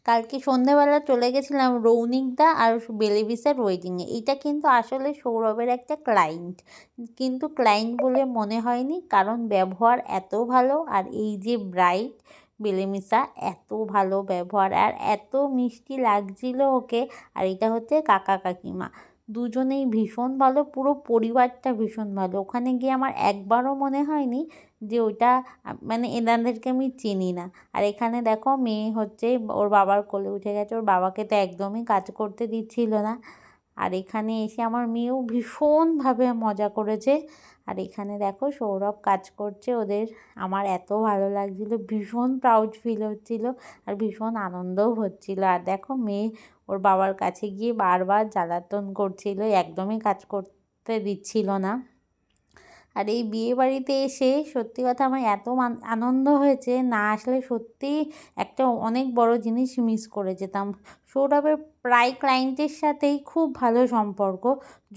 কালকে সন্ধ্যেবেলা চলে গেছিলাম রৌনিকদা আর বেলিবিসার ওয়েডিংয়ে। এটা কিন্তু আসলে সৌরভের একটা ক্লায়েন্ট, কিন্তু ক্লায়েন্ট বলে মনে হয়নি, কারণ ব্যবহার এত ভালো। আর এই যে ব্রাইড বেলেমিসা, এত ভালো ব্যবহার আর এত মিষ্টি লাগছিল ওকে। আর এটা হচ্ছে কাকা কাকিমা, দুজনেই ভীষণ ভালো, পুরো পরিবারটা ভীষণ ভালো। ওখানে গিয়ে আমার একবারও মনে হয়নি যে ওইটা মানে এনাদেরকে আমি চিনি না। আর এখানে দেখো মেয়ে হচ্ছে ওর বাবার কোলে উঠে গেছে, ওর বাবাকে তো একদমই কাজ করতে দিচ্ছিল না। আর এখানে এসে আমার মেয়েও ভীষণভাবে মজা করেছে। আর এখানে দেখো সৌরভ কাজ করছে ওদের, আমার এত ভালো লাগছিল, ভীষণ প্রাউড ফিল হচ্ছিল আর ভীষণ আনন্দও হচ্ছিল। আর দেখো মেয়ে ওর বাবার কাছে গিয়ে বারবার জ্বালাতন করছিল, একদমই কাজ করতে দিচ্ছিল না। আর এই বিয়েবাড়িতে এসে সত্যি কথা আমার এত আনন্দ হয়েছে, না আসলে সত্যিই একটা অনেক বড় জিনিস মিস করে যেতাম। সৌরভের প্রায় ক্লায়েন্টের সাথেই খুব ভালো সম্পর্ক,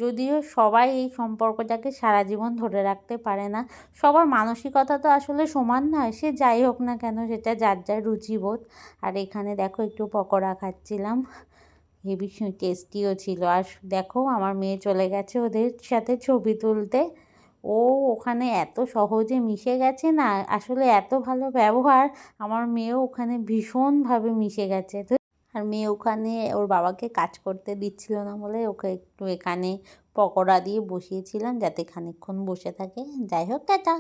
যদিও সবাই এই সম্পর্কটাকে সারা জীবন ধরে রাখতে পারে না। সবার মানসিকতা তো আসলে সমান নয়, সে যাই হোক না কেন, সেটা যার যার রুচিবোধ। আর এখানে দেখো একটু পকোড়া খাচ্ছিলাম, হেবি টেস্টিও ছিল। আর দেখো আমার মেয়ে চলে গেছে ওদের সাথে ছবি তুলতে। ও ওখানে এত সহজে মিশে গেছে না, আসলে এত ভালো ব্যবহার, আমার মেয়েও ওখানে ভীষণভাবে মিশে গেছে। আর মেয়ে ওখানে ওর বাবাকে কাজ করতে দিচ্ছিল না বলে ওকে একটু এখানে পকোড়া দিয়ে বসিয়েছিলাম যাতে খানিকক্ষণ বসে থাকে। যাই হোক, টাটা।